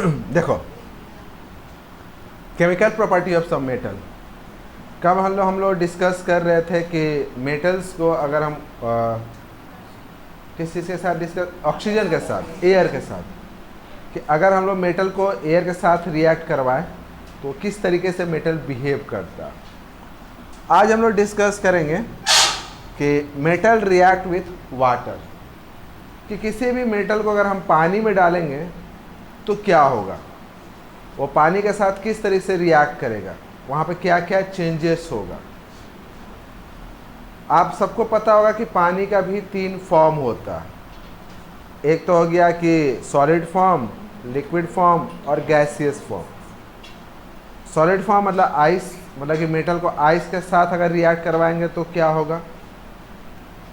देखो, chemical property of some metal. कब हम लोग डिस्कस कर रहे थे कि मेटल्स को अगर हम किस चीज़ के साथ डिस्कस, ऑक्सीजन के साथ, एयर के साथ, कि अगर हम लोग मेटल को एयर के साथ रिएक्ट करवाएं तो किस तरीके से मेटल बिहेव करता। आज हम लोग डिस्कस करेंगे कि मेटल रिएक्ट विथ वाटर, कि किसी भी मेटल को अगर हम पानी में डालेंगे तो क्या होगा, वो पानी के साथ किस तरीके से रिएक्ट करेगा, वहाँ पे क्या क्या चेंजेस होगा। आप सबको पता होगा कि पानी का भी 3 फॉर्म होता है। एक तो हो गया कि सॉलिड फॉर्म, लिक्विड फॉर्म और गैसियस फॉर्म। सॉलिड फॉर्म मतलब आइस, मतलब कि मेटल को आइस के साथ अगर रिएक्ट करवाएंगे तो क्या होगा,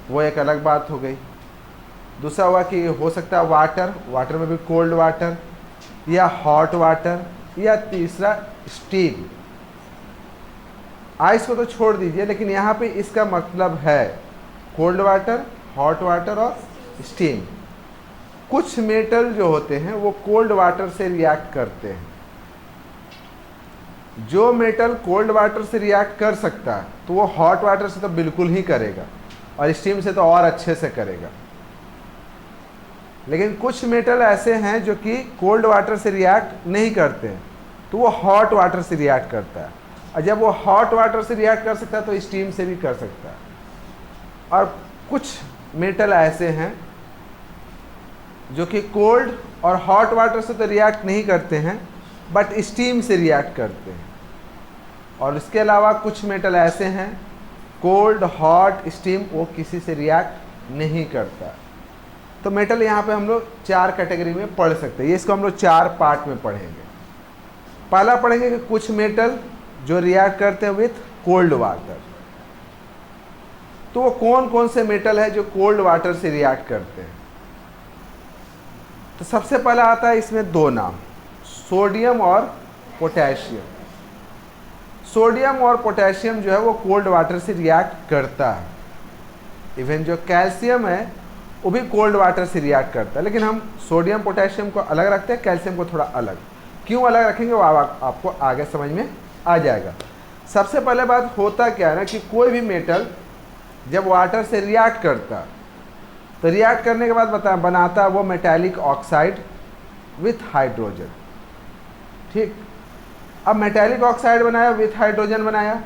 वो एक अलग बात हो गई। दूसरा हुआ कि हो सकता है वाटर, वाटर में भी कोल्ड वाटर या हॉट वाटर, या तीसरा स्टीम। आइस को तो छोड़ दीजिए, लेकिन यहाँ पे इसका मतलब है कोल्ड वाटर, हॉट वाटर और स्टीम। कुछ मेटल जो होते हैं वो कोल्ड वाटर से रिएक्ट करते हैं। जो मेटल कोल्ड वाटर से रिएक्ट कर सकता है तो वो हॉट वाटर से तो बिल्कुल ही करेगा, और स्टीम से तो और अच्छे से करेगा। लेकिन कुछ मेटल ऐसे हैं जो कि कोल्ड वाटर से रिएक्ट नहीं करते हैं, तो वो हॉट वाटर से रिएक्ट करता है। और जब वो हॉट वाटर से रिएक्ट कर सकता है तो स्टीम से भी कर सकता है। और कुछ मेटल ऐसे हैं जो कि कोल्ड और हॉट वाटर से तो रिएक्ट नहीं करते हैं, बट स्टीम से रिएक्ट करते हैं। और इसके अलावा कुछ मेटल ऐसे हैं कोल्ड, हॉट, स्टीम, वो किसी से रिएक्ट नहीं करता। तो मेटल यहाँ पे हम लोग 4 कैटेगरी में पढ़ सकते हैं। ये इसको हम लोग 4 पार्ट में पढ़ेंगे। पहला पढ़ेंगे कि कुछ मेटल जो रिएक्ट करते हैं विथ कोल्ड वाटर। तो वो कौन कौन से मेटल है जो कोल्ड वाटर से रिएक्ट करते हैं। तो सबसे पहला आता है इसमें 2 नाम, सोडियम और पोटेशियम। सोडियम और पोटेशियम जो है वो कोल्ड वाटर से रिएक्ट करता है। इवन जो कैल्शियम है वो भी कोल्ड वाटर से रिएक्ट करता है, लेकिन हम सोडियम पोटेशियम को अलग रखते हैं, कैल्शियम को थोड़ा अलग। क्यों अलग रखेंगे वो आपको आगे समझ में आ जाएगा। सबसे पहले बात होता क्या है ना, कि कोई भी मेटल जब वाटर से रिएक्ट करता तो रिएक्ट करने के बाद बनाता वो मेटालिक ऑक्साइड विथ हाइड्रोजन। ठीक, अब मेटालिक ऑक्साइड बनाया, विथ हाइड्रोजन बनाया।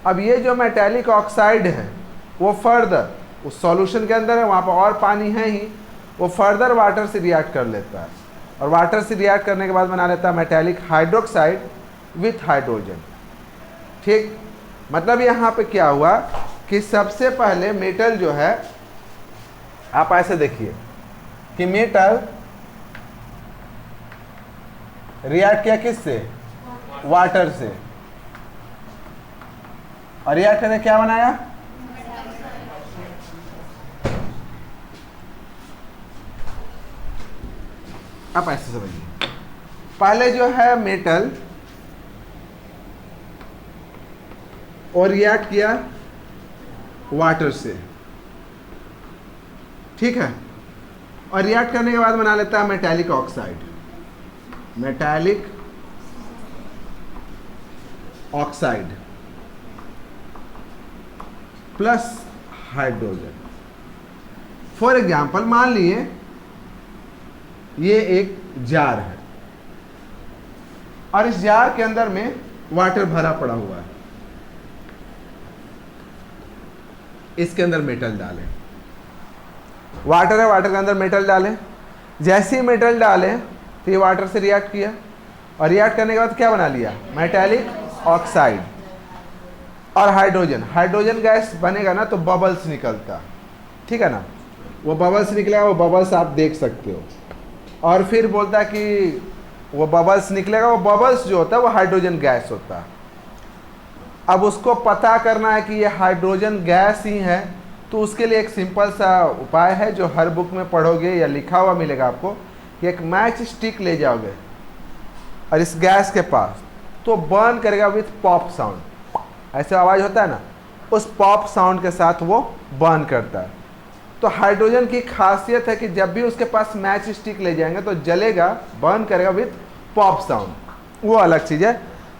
अब ये जो मेटालिक ऑक्साइड है वो फर्दर उस सॉल्यूशन के अंदर है, वहाँ पर और पानी है ही, वो फर्दर वाटर से रिएक्ट कर लेता है, और वाटर से रिएक्ट करने के बाद बना लेता है मेटालिक हाइड्रोक्साइड विथ हाइड्रोजन। ठीक, मतलब यहाँ पे क्या हुआ कि सबसे पहले मेटल जो है, आप ऐसे देखिए कि मेटल रिएक्ट किया किससे, वाटर से, और रिएक्ट करके क्या बनाया, आप ऐसे समझिए। पहले जो है मेटल और रिएक्ट किया वाटर से, ठीक है, और रिएक्ट करने के बाद बना लेता है metallic oxide, metallic oxide plus hydrogen. For example मान लिए ये एक जार है, और इस जार के अंदर में वाटर भरा पड़ा हुआ है। इसके अंदर मेटल डालें, वाटर है, वाटर के अंदर मेटल डालें। जैसे ही मेटल डालें तो ये वाटर से रिएक्ट किया, और रिएक्ट करने के बाद क्या बना लिया, मेटालिक ऑक्साइड और हाइड्रोजन। हाइड्रोजन गैस बनेगा ना तो बबल्स निकलता, ठीक है ना, वो बबल्स निकलेगा, वो बबल्स आप देख सकते हो। और फिर बोलता है कि वो बबल्स निकलेगा, वो बबल्स जो होता है वो हाइड्रोजन गैस होता है। अब उसको पता करना है कि ये हाइड्रोजन गैस ही है, तो उसके लिए एक सिंपल सा उपाय है जो हर बुक में पढ़ोगे या लिखा हुआ मिलेगा आपको, कि एक मैच स्टिक ले जाओगे और इस गैस के पास, तो बर्न करेगा विथ पॉप साउंड। ऐसे आवाज़ होता है ना, उस पॉप साउंड के साथ वो बर्न करता है। तो हाइड्रोजन की खासियत है कि जब भी उसके पास मैच स्टिक ले जाएंगे तो जलेगा, बर्न करेगा विथ पॉप साउंड, वो अलग चीज़ है।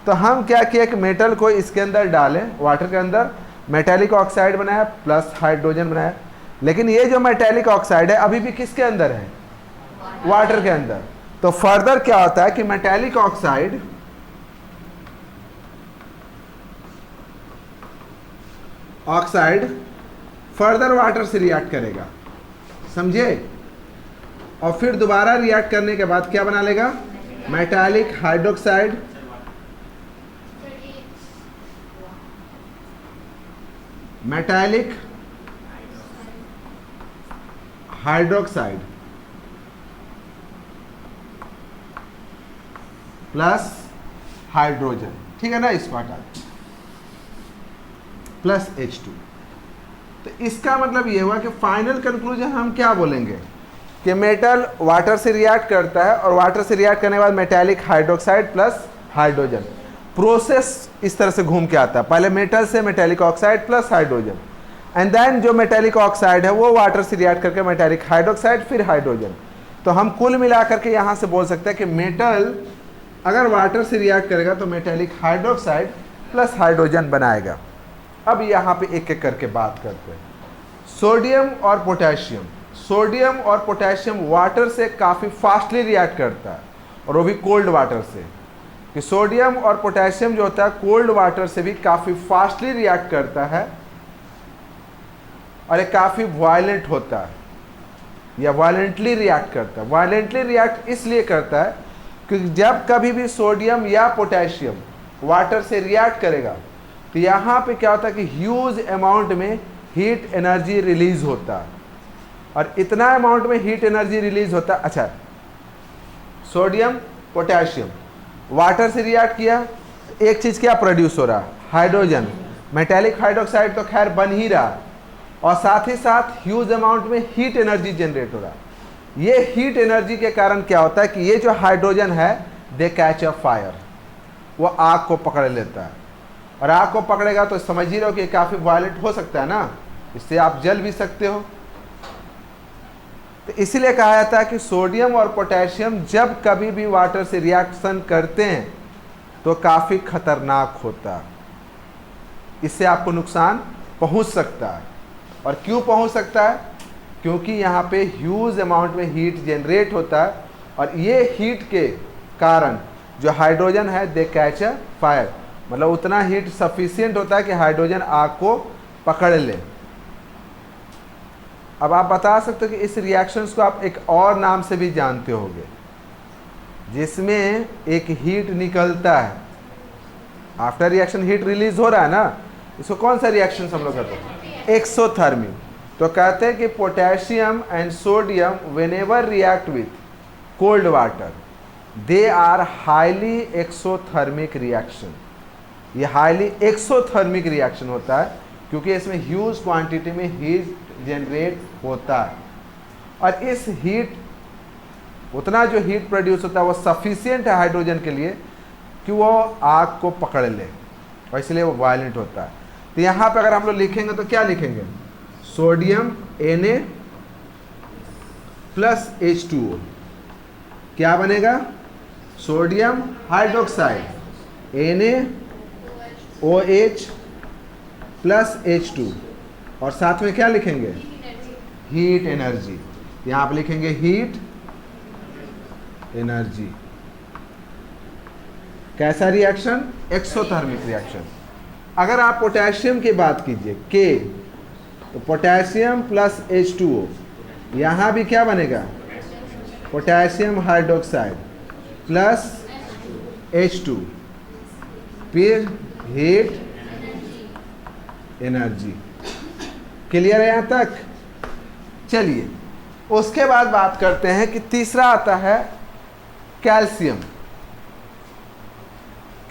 तो हम क्या किया कि मेटल को इसके अंदर डालें, वाटर के अंदर, मेटेलिक ऑक्साइड बनाया प्लस हाइड्रोजन बनाया। लेकिन ये जो मेटेलिक ऑक्साइड है अभी भी किसके अंदर है? वाटर के अंदर। तो फर्दर क्या होता है कि मेटेलिक ऑक्साइड फर्दर वाटर से रिएक्ट करेगा, समझे? और फिर दोबारा रिएक्ट करने के बाद क्या बना लेगा? Metallic hydroxide, metallic hydroxide plus hydrogen, ठीक है ना, इसको हटा प्लस H2। तो इसका मतलब ये हुआ कि फाइनल कंक्लूजन हम क्या बोलेंगे कि मेटल वाटर से रिएक्ट करता है और वाटर से रिएक्ट करने के बाद metallic hydroxide plus hydrogen, process इस तरह से घूम के आता है। पहले मेटल से metallic oxide plus hydrogen, and then जो मेटालिक ऑक्साइड है वो वाटर से रिएक्ट करके मेटालिक हाइड्रोक्साइड फिर हाइड्रोजन। तो हम कुल मिलाकर के यहाँ से बोल सकते हैं कि मेटल अगर वाटर से रिएक्ट करेगा तो मेटालिक हाइड्रोक्साइड प्लस हाइड्रोजन बनाएगा। अब यहाँ पे एक एक करके बात करते हैं। सोडियम और पोटेशियम, सोडियम और पोटेशियम वाटर से काफ़ी फास्टली रिएक्ट करता है, और वो भी कोल्ड वाटर से। कि सोडियम और पोटेशियम जो होता है कोल्ड वाटर से भी काफ़ी फास्टली रिएक्ट करता है, और ये काफ़ी वायलेंट होता है या वायलेंटली रिएक्ट करता है। वायलेंटली रिएक्ट इसलिए करता है क्योंकि जब कभी भी सोडियम या पोटेशियम वाटर से रिएक्ट करेगा तो यहाँ पे क्या होता है कि ह्यूज अमाउंट में हीट एनर्जी रिलीज होता है, और इतना अमाउंट में हीट एनर्जी रिलीज होता है। अच्छा, सोडियम पोटेशियम वाटर से रिएक्ट किया, एक चीज़ क्या प्रोड्यूस हो रहा? हाइड्रोजन। मेटालिक हाइड्रोक्साइड तो खैर बन ही रहा, और साथ ही साथ ह्यूज अमाउंट में हीट एनर्जी जनरेट हो रहा। ये हीट एनर्जी के कारण क्या होता है कि ये जो हाइड्रोजन है दे कैच अ फायर, वो आग को पकड़ लेता है, और आग को पकड़ेगा तो समझ ही रहो कि काफ़ी वायलेंट हो सकता है ना, इससे आप जल भी सकते हो। तो इसीलिए कहा जाता है कि सोडियम और पोटेशियम जब कभी भी वाटर से रिएक्शन करते हैं तो काफ़ी खतरनाक होता है, इससे आपको नुकसान पहुंच सकता है। और क्यों पहुंच सकता है? क्योंकि यहाँ पे ह्यूज अमाउंट में हीट जनरेट होता है, और ये हीट के कारण जो हाइड्रोजन है दे कैच अ फायर, मतलब उतना हीट सफिशिएंट होता है कि हाइड्रोजन आग को पकड़ ले। अब आप बता सकते हो कि इस रिएक्शंस को आप एक और नाम से भी जानते होंगे, जिसमें एक हीट निकलता है आफ्टर रिएक्शन, हीट रिलीज हो रहा है ना, इसको कौन सा रिएक्शन हम लोग कहते हैं? एक्सोथर्मी। तो कहते हैं कि potassium and sodium whenever react with cold water they are highly exothermic reaction. ये हाईली एक्सोथर्मिक रिएक्शन होता है क्योंकि इसमें ह्यूज क्वांटिटी में हीट जनरेट होता है, और इस हीट, उतना जो हीट प्रोड्यूस होता है वो सफिशिएंट है हाइड्रोजन के लिए कि वो आग को पकड़ ले, और इसलिए वो वायलेंट होता है। तो यहाँ पे अगर हम लोग लिखेंगे तो क्या लिखेंगे? सोडियम Na प्लस H2O, क्या बनेगा? Sodium hydroxide NaOH plus H2, और साथ में क्या लिखेंगे? Heat energy. यहाँ पे लिखेंगे हीट एनर्जी। कैसा रिएक्शन? Exothermic reaction. अगर आप पोटेशियम की बात कीजिए K, तो पोटेशियम प्लस H2O, यहाँ भी क्या बनेगा? पोटेशियम हाइड्रोक्साइड प्लस H2, फिर हीट एनर्जी। क्लियर है यहाँ तक? चलिए उसके बाद बात करते हैं कि तीसरा आता है कैल्शियम।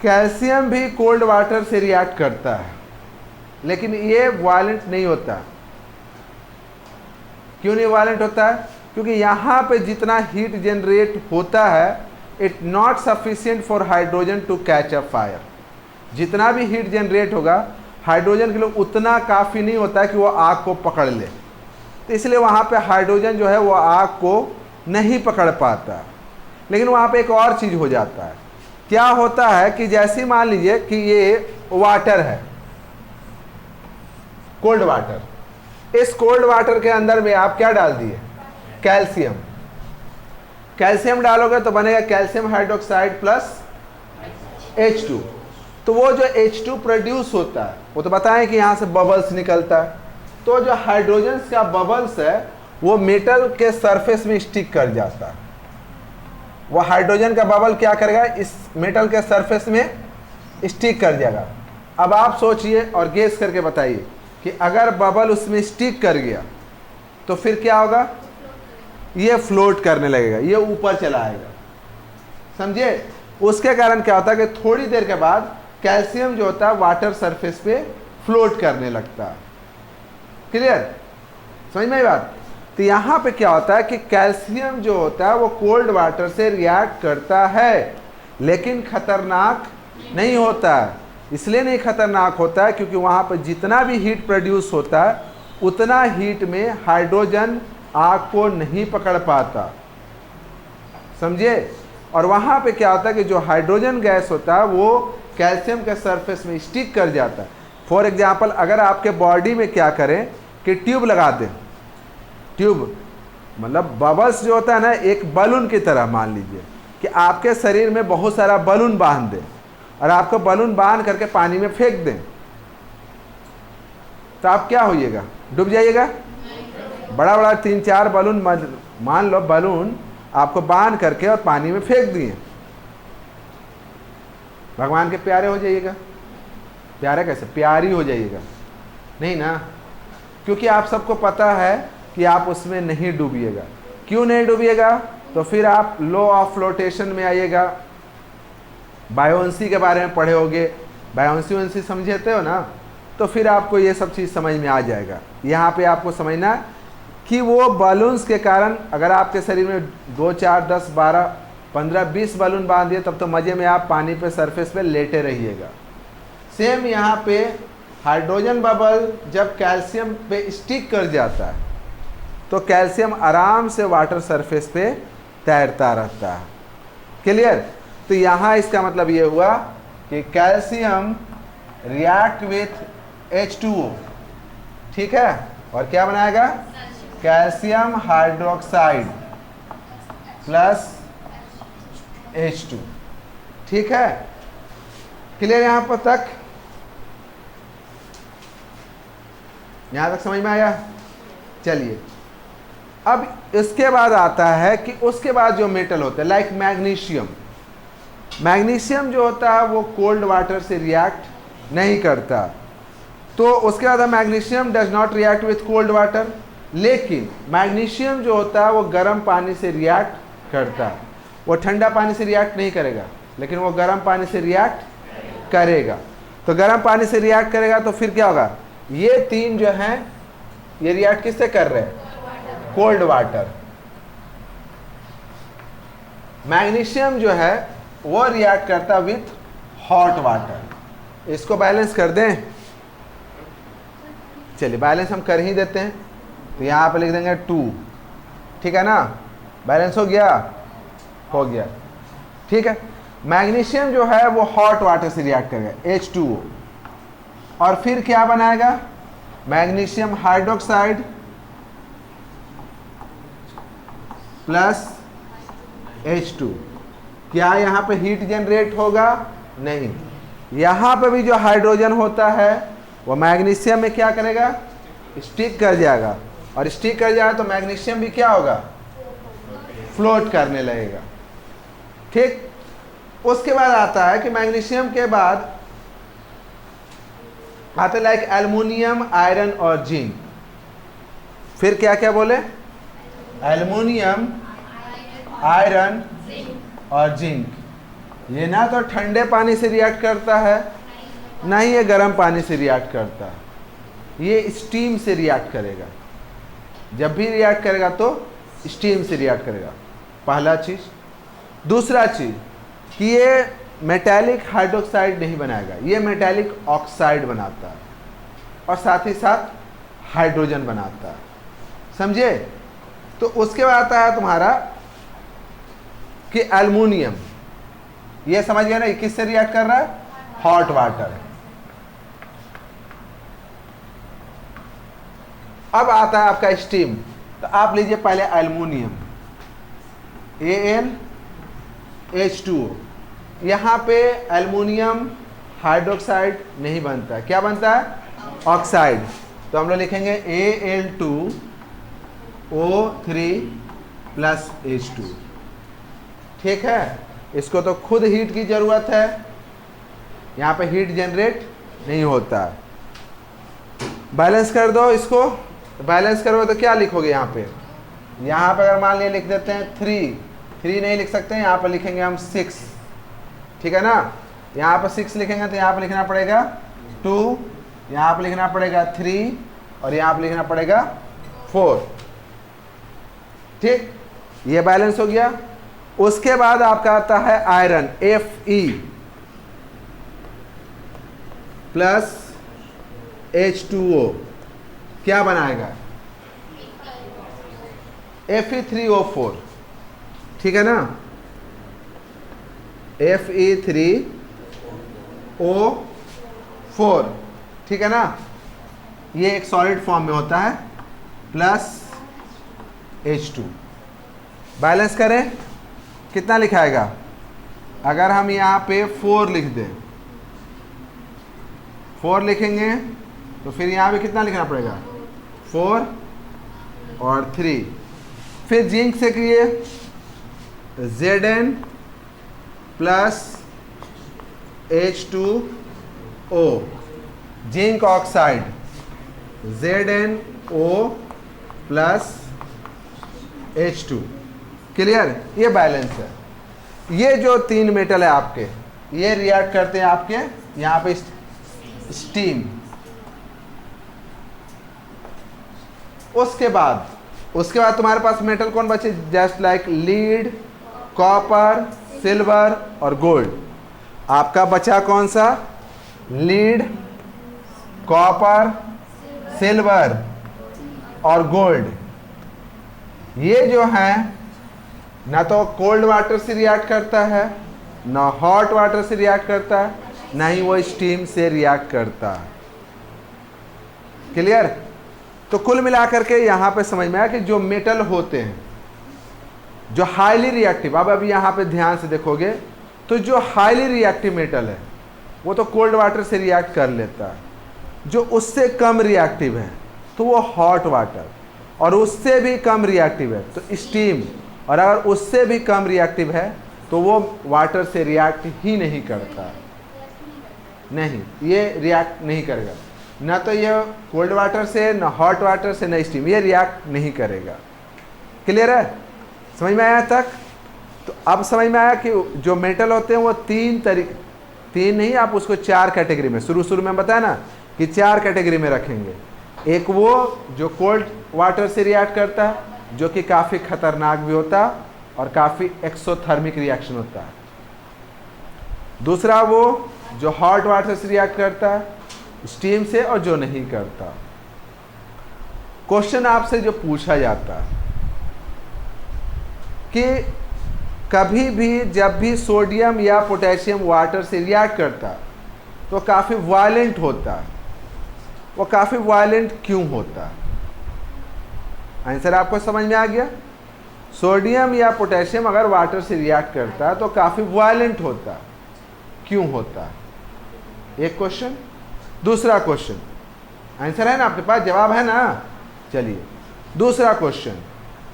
कैल्शियम भी कोल्ड वाटर से रिएक्ट करता है, लेकिन ये वायलेंट नहीं होता। क्यों नहीं वायलेंट होता है? क्योंकि यहाँ पे जितना हीट जनरेट होता है it not sufficient for hydrogen to catch a fire. जितना भी हीट जनरेट होगा हाइड्रोजन के लिए उतना काफ़ी नहीं होता है कि वो आग को पकड़ ले, तो इसलिए वहाँ पे हाइड्रोजन जो है वो आग को नहीं पकड़ पाता। लेकिन वहाँ पे एक और चीज़ हो जाता है। क्या होता है कि जैसे मान लीजिए कि ये वाटर है, कोल्ड वाटर, इस कोल्ड वाटर के अंदर में आप क्या डाल दिए, कैल्शियम। कैल्शियम डालोगे तो बनेगा कैल्शियम हाइड्रोक्साइड प्लस H2। तो वो जो H2 प्रोड्यूस होता है, वो तो बताएं कि यहाँ से बबल्स निकलता है। तो जो हाइड्रोजन का बबल्स है वो मेटल के सरफेस में स्टिक कर जाता है। वो हाइड्रोजन का बबल क्या करेगा, इस मेटल के सरफेस में स्टिक कर जाएगा। अब आप सोचिए और गेस करके बताइए कि अगर बबल उसमें स्टिक कर गया तो फिर क्या होगा, ये फ्लोट करने लगेगा, ये ऊपर चला आएगा। समझे? उसके कारण क्या होता है कि थोड़ी देर के बाद कैल्शियम जो होता है वाटर सरफेस पे फ्लोट करने लगता है। क्लियर? समझ में आई बात? तो यहाँ पे क्या होता है कि कैल्शियम जो होता है वो कोल्ड वाटर से रिएक्ट करता है, लेकिन खतरनाक नहीं होता है। इसलिए नहीं खतरनाक होता है क्योंकि वहाँ पर जितना भी हीट प्रोड्यूस होता है उतना हीट में हाइड्रोजन आग को नहीं पकड़ पाता। समझे? और वहाँ पे क्या होता है कि जो हाइड्रोजन गैस होता है वो कैल्शियम के सरफेस में स्टिक कर जाता है। फॉर एग्जांपल अगर आपके बॉडी में क्या करें कि ट्यूब लगा दें, ट्यूब मतलब बबल्स जो होता है ना, एक बलून की तरह मान लीजिए कि आपके शरीर में बहुत सारा बलून बांध दें और आपको बलून बांध करके पानी में फेंक दें, तो आप क्या होइएगा, डूब जाइएगा। बड़ा बड़ा 3-4 बलून मान लो, बलून आपको बांध करके और पानी में फेंक दिए, भगवान के प्यारे हो जाइएगा। प्यारे कैसे, प्यारी हो जाइएगा नहीं ना, क्योंकि आप सबको पता है कि आप उसमें नहीं डूबिएगा। क्यों नहीं डूबिएगा? तो फिर आप लॉ ऑफ फ्लोटेशन में आइएगा, बायोन्सी के बारे में पढ़े होगे, बायोन्सी वंसी समझते हो ना, तो फिर आपको ये सब चीज़ समझ में आ जाएगा। यहाँ पे आपको समझना कि वो बलून्स के कारण अगर आपके शरीर में 2, 4, 10, 12, 15, 20 बलून बांध दिए तब तो मज़े में आप पानी पे सरफेस पे लेटे रहिएगा। सेम यहाँ पे हाइड्रोजन बबल जब कैल्शियम पे स्टिक कर जाता है तो कैल्शियम आराम से वाटर सरफेस पे तैरता रहता है। क्लियर? तो यहाँ इसका मतलब ये हुआ कि कैल्शियम रिएक्ट विथ H2O, ठीक है, और क्या बनाएगा, कैल्शियम हाइड्रोक्साइड प्लस H2, ठीक है। क्लियर? यहाँ पर तक, यहाँ तक समझ में आया? चलिए अब इसके बाद आता है कि उसके बाद जो मेटल होता है लाइक मैग्नीशियम। मैग्नीशियम जो होता है वो कोल्ड वाटर से रिएक्ट नहीं करता, तो उसके बाद magnesium does not react with cold water. लेकिन मैग्नीशियम जो होता है वो गर्म पानी से रिएक्ट करता है। वो ठंडा पानी से रिएक्ट नहीं करेगा, लेकिन वो गर्म पानी से रिएक्ट करेगा। तो गर्म पानी से रिएक्ट करेगा तो फिर क्या होगा, ये तीन जो हैं ये रिएक्ट किससे कर रहे हैं, कोल्ड वाटर। मैग्नीशियम जो है वो रिएक्ट करता विथ हॉट वाटर। इसको बैलेंस कर दें, चलिए बैलेंस हम कर ही देते हैं। तो यहाँ पे लिख देंगे 2, ठीक है ना, बैलेंस हो गया, हो गया, ठीक है। मैग्नीशियम जो है वो हॉट वाटर से रिएक्ट करेगा H2O, और फिर क्या बनाएगा, मैग्नीशियम हाइड्रोक्साइड प्लस H2। क्या यहाँ पे हीट जनरेट होगा, नहीं। यहाँ पे भी जो हाइड्रोजन होता है वो मैग्नीशियम में क्या करेगा, स्टिक कर जाएगा, और स्टिक कर जाएगा तो मैग्नीशियम भी क्या होगा, फ्लोट करने लगेगा, ठीक। उसके बाद आता है कि मैग्नीशियम के बाद आते लाइक एल्युमिनियम, आयरन और जिंक। फिर क्या क्या बोले, एल्युमिनियम, आयरन और जिंक। ये ना तो ठंडे पानी से रिएक्ट करता है, ना ही ये गर्म पानी से रिएक्ट करता है, ये स्टीम से रिएक्ट करेगा। जब भी रिएक्ट करेगा तो स्टीम से रिएक्ट करेगा, पहला चीज़। दूसरा चीज़ कि ये मेटालिक हाइड्रोक्साइड नहीं बनाएगा, ये मेटालिक ऑक्साइड बनाता है, और साथ ही साथ हाइड्रोजन बनाता है, समझे। तो उसके बाद आता है तुम्हारा कि एल्युमिनियम, ये समझ गया ना, ये किससे रिएक्ट कर रहा है? Hot water. अब आता है आपका स्टीम। तो आप लीजिए पहले एल्युमिनियम, AlH2O। यहां पे एल्युमिनियम हाइड्रोक्साइड नहीं बनता, क्या बनता है? ऑक्साइड। तो हम लोग लिखेंगे Al2O3+H2। ठीक है, इसको तो खुद हीट की जरूरत है, यहां पे हीट जनरेट नहीं होता। बैलेंस कर दो इसको, बैलेंस करोगे तो क्या लिखोगे यहाँ पे? यहाँ पे अगर मान लिया लिख देते हैं 3 नहीं लिख सकते हैं, यहाँ पर लिखेंगे हम 6, ठीक है ना। यहाँ पर 6 लिखेंगे तो यहाँ पर लिखना पड़ेगा 2, यहाँ पर लिखना पड़ेगा 3 और यहाँ पर लिखना पड़ेगा 4। ठीक, ये बैलेंस हो गया। उसके बाद आपका आता है आयरन, Fe+H2O, क्या बनाएगा? Fe3O4, ठीक है ना। Fe3O4, ठीक है ना। ये एक सॉलिड फॉर्म में होता है, प्लस H2। बैलेंस करें, कितना लिखाएगा? अगर हम यहाँ पे 4 लिख दें, 4 लिखेंगे तो फिर यहाँ पे कितना लिखना पड़ेगा? 4 और 3। फिर जिंक से किए Zn+H2O, zinc oxide ZnO+H2। Clear? ये बैलेंस है। ये जो 3 मेटल है आपके, ये रिएक्ट करते हैं आपके यहाँ पे स्टीम। उसके बाद तुम्हारे पास मेटल कौन बचे? Just like lead, copper, silver और गोल्ड। आपका बचा कौन सा? लीड, कॉपर, सिल्वर और गोल्ड। ये जो है ना तो कोल्ड वाटर से रिएक्ट करता है, ना हॉट वाटर से रिएक्ट करता है, ना ही वो स्टीम से रिएक्ट करता है। क्लियर? तो कुल मिलाकर के यहाँ पे समझ में आया कि जो मेटल होते हैं जो हाईली रिएक्टिव, अब अभी यहाँ पे ध्यान से देखोगे तो जो हाईली रिएक्टिव मेटल है वो तो कोल्ड वाटर से रिएक्ट कर लेता है, जो उससे कम रिएक्टिव है तो वो हॉट वाटर, और उससे भी कम रिएक्टिव है तो स्टीम, और अगर उससे भी कम रिएक्टिव है तो वो वाटर से रिएक्ट ही नहीं करता। नहीं, ये रिएक्ट नहीं करेगा, ना तो ये कोल्ड वाटर से, ना हॉट वाटर से, ना स्टीम, ये रिएक्ट नहीं करेगा। क्लियर है? समझ में आया तक? तो अब समझ में आया कि जो मेटल होते हैं वो 3 नहीं, आप उसको 4 कैटेगरी में, शुरू में बताया ना कि 4 कैटेगरी में रखेंगे। एक वो जो कोल्ड वाटर से रिएक्ट करता है, जो कि काफ़ी खतरनाक भी होता है और काफ़ी एक्सोथर्मिक रिएक्शन होता है। दूसरा वो जो हॉट वाटर से रिएक्ट करता है स्टीम से, और जो नहीं करता। क्वेश्चन आपसे जो पूछा जाता है कि कभी भी जब भी सोडियम या पोटेशियम वाटर से रिएक्ट करता तो काफ़ी वायलेंट होता है, वो काफ़ी वायलेंट क्यों होता है? आंसर आपको समझ में आ गया? सोडियम या पोटेशियम अगर वाटर से रिएक्ट करता है तो काफ़ी वायलेंट होता है, क्यों होता है? एक क्वेश्चन। दूसरा क्वेश्चन, आंसर है ना आपके पास, जवाब है ना? चलिए दूसरा क्वेश्चन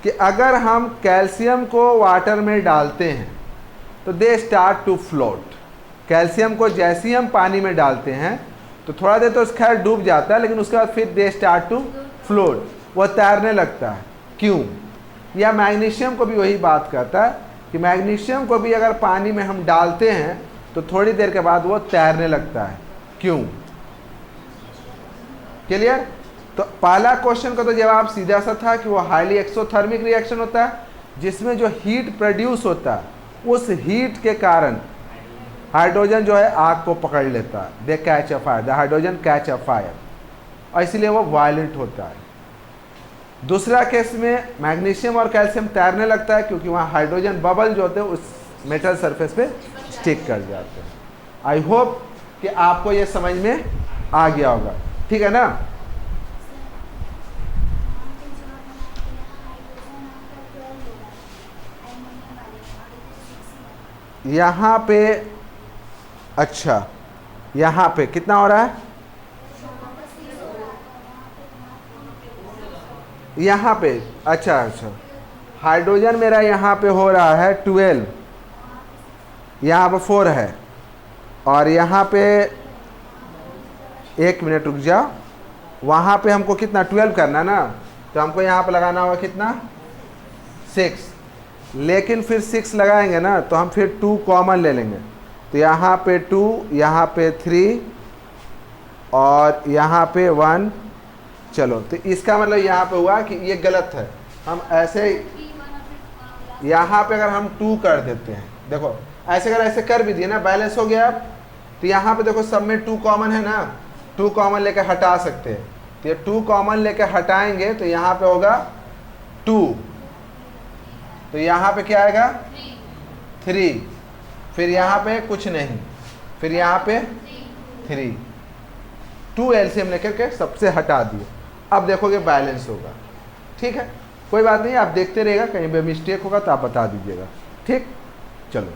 कि अगर हम कैल्शियम को वाटर में डालते हैं तो they start to float. Calcium को जैसे ही हम पानी में डालते हैं तो थोड़ा देर तो खैर डूब जाता है, लेकिन उसके बाद फिर दे स्टार्ट टू फ्लोट, वो तैरने लगता है, क्यों? या मैग्नीशियम को भी वही बात करता है कि मैग्नीशियम को भी अगर पानी में हम डालते हैं तो थोड़ी देर के बाद वो तैरने लगता है, क्यों? क्लियर? तो पहला क्वेश्चन का तो जवाब सीधा सा था कि वो हाईली एक्सोथर्मिक रिएक्शन होता है, जिसमें जो हीट प्रोड्यूस होता है उस हीट के कारण हाइड्रोजन जो है आग को पकड़ लेता है, they catch a fire, the hydrogen catch a fire, और इसलिए वो वायलेंट होता है। दूसरा केस में मैग्नीशियम और कैल्शियम तैरने लगता है क्योंकि वहाँ हाइड्रोजन बबल जो होते हैं उस मेटल सरफेस पे स्टिक कर जाते हैं। आई होप कि आपको ये समझ में आ गया होगा, ठीक है ना। यहाँ पे अच्छा, यहाँ पे कितना हो रहा है? यहाँ पे अच्छा, हाइड्रोजन मेरा यहाँ पे हो रहा है 12, यहाँ पे 4 है, और यहाँ पे 1 मिनट रुक जाओ, वहाँ पे हमको कितना 12 करना ना, तो हमको यहाँ पे लगाना होगा कितना 6, लेकिन फिर 6 लगाएंगे ना तो हम फिर 2 कॉमन ले लेंगे, तो यहाँ पे 2, यहाँ पे 3 और यहाँ पे 1। चलो, तो इसका मतलब यहाँ पे हुआ कि ये गलत है। हम ऐसे यहाँ पे अगर हम 2 कर देते हैं, देखो ऐसे अगर ऐसे कर भी दिए ना, बैलेंस हो गया। तो यहाँ पे देखो सब में 2 कॉमन है ना, 2 कॉमन लेके हटा सकते हैं, तो ये 2 कॉमन लेके हटाएंगे तो यहाँ पे होगा 2, तो यहाँ पे क्या आएगा 3, फिर यहाँ पे कुछ नहीं, फिर यहाँ पे 3, 2 एलसीएम लेकर के सबसे हटा दिए। अब देखोगे बैलेंस होगा, ठीक है, कोई बात नहीं, आप देखते रहिएगा, कहीं पे मिस्टेक होगा तो आप बता दीजिएगा, ठीक। चलो।